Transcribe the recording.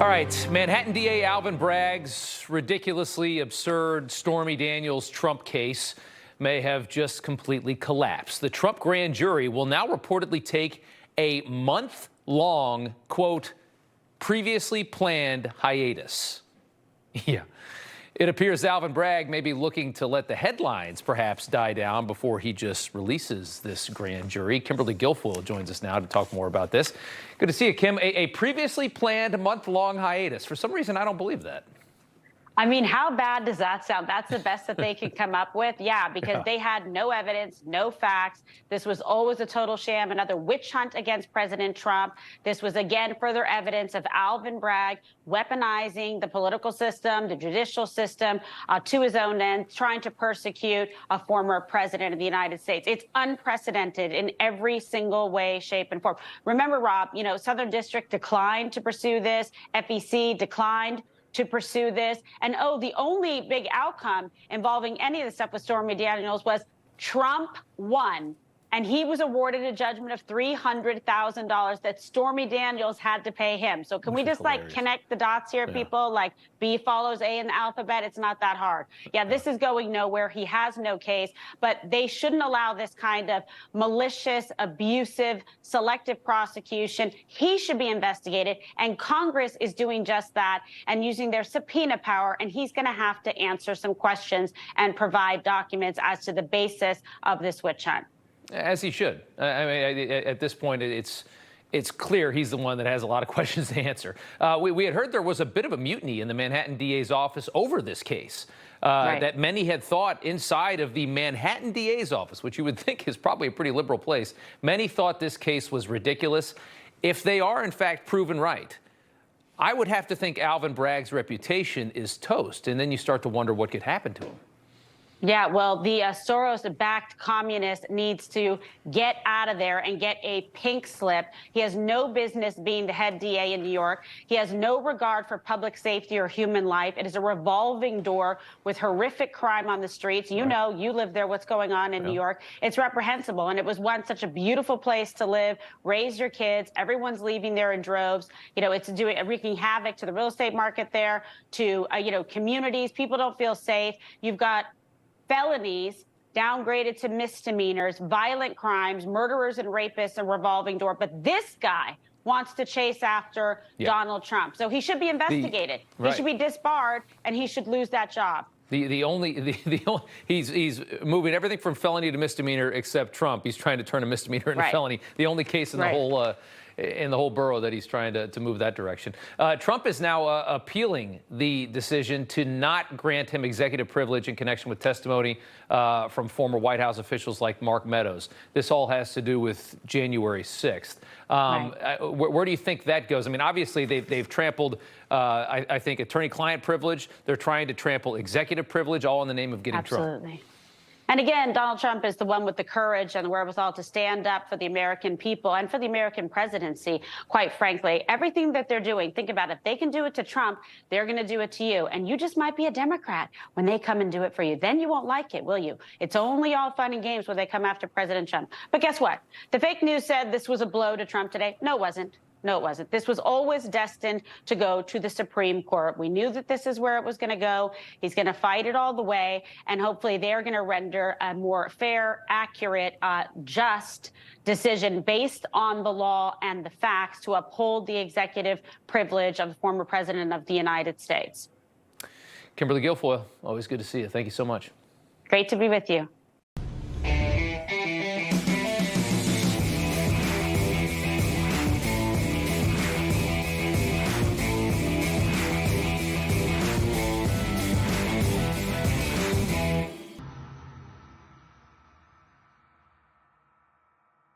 All right, Manhattan DA Alvin Bragg's ridiculously absurd Stormy Daniels Trump case may have just completely collapsed. The Trump grand jury will now reportedly take a month-long, quote, previously planned hiatus. Yeah. It appears Alvin Bragg may be looking to let the headlines perhaps die down before he just releases this grand jury. Kimberly Guilfoyle joins us now to talk more about this. Good to see you, Kim. A previously planned month-long hiatus. For some reason, I don't believe that. I mean, how bad does that sound? That's the best that they could come up with. Yeah, because they had no evidence, no facts. This was always a total sham, another witch hunt against President Trump. This was, again, further evidence of Alvin Bragg weaponizing the political system, the judicial system to his own end, trying to persecute a former president of the United States. It's unprecedented in every single way, shape, and form. Remember, Rob, Southern District declined to pursue this. FEC declined to pursue this. And the only big outcome involving any of the stuff with Stormy Daniels was Trump won. And he was awarded a judgment of $300,000 that Stormy Daniels had to pay him. So can we just connect the dots here, people? Like B follows A in the alphabet. It's not that hard. Yeah, this is going nowhere. He has no case, but they shouldn't allow this kind of malicious, abusive, selective prosecution. He should be investigated. And Congress is doing just that and using their subpoena power. And he's going to have to answer some questions and provide documents as to the basis of this witch hunt. As he should. I mean, at this point, it's clear he's the one that has a lot of questions to answer. We had heard there was a bit of a mutiny in the Manhattan DA's office over this case that many had thought inside of the Manhattan DA's office, which you would think is probably a pretty liberal place. Many thought this case was ridiculous. If they are, in fact, proven right, I would have to think Alvin Bragg's reputation is toast. And then you start to wonder what could happen to him. Yeah, well, the Soros-backed communist needs to get out of there and get a pink slip. He has no business being the head DA in New York. He has no regard for public safety or human life. It is a revolving door with horrific crime on the streets. You know, you live there, what's going on in New York. It's reprehensible. And it was once such a beautiful place to live, raise your kids. Everyone's leaving there in droves. It's wreaking havoc to the real estate market there, to, communities. People don't feel safe. You've got felonies downgraded to misdemeanors, violent crimes, murderers and rapists, a revolving door. But this guy wants to chase after Donald Trump. So he should be investigated. He should be disbarred, and he should lose that job. He's moving everything from felony to misdemeanor except Trump. He's trying to turn a misdemeanor into felony. The only case in the whole borough that he's trying to move that direction. Trump is now appealing the decision to not grant him executive privilege in connection with testimony from former White House officials like Mark Meadows. This all has to do with January 6th. Where do you think that goes? I mean, obviously, they've trampled, I think, attorney-client privilege. They're trying to trample executive privilege, all in the name of getting Trump. Absolutely. And again, Donald Trump is the one with the courage and the wherewithal to stand up for the American people and for the American presidency, quite frankly. Everything that they're doing, think about it. If they can do it to Trump, they're going to do it to you. And you just might be a Democrat when they come and do it for you. Then you won't like it, will you? It's only all fun and games when they come after President Trump. But guess what? The fake news said this was a blow to Trump today. No, it wasn't. No, it wasn't. This was always destined to go to the Supreme Court. We knew that this is where it was going to go. He's going to fight it all the way, and hopefully they're going to render a more fair, accurate, just decision based on the law and the facts to uphold the executive privilege of the former president of the United States. Kimberly Guilfoyle, always good to see you. Thank you so much. Great to be with you.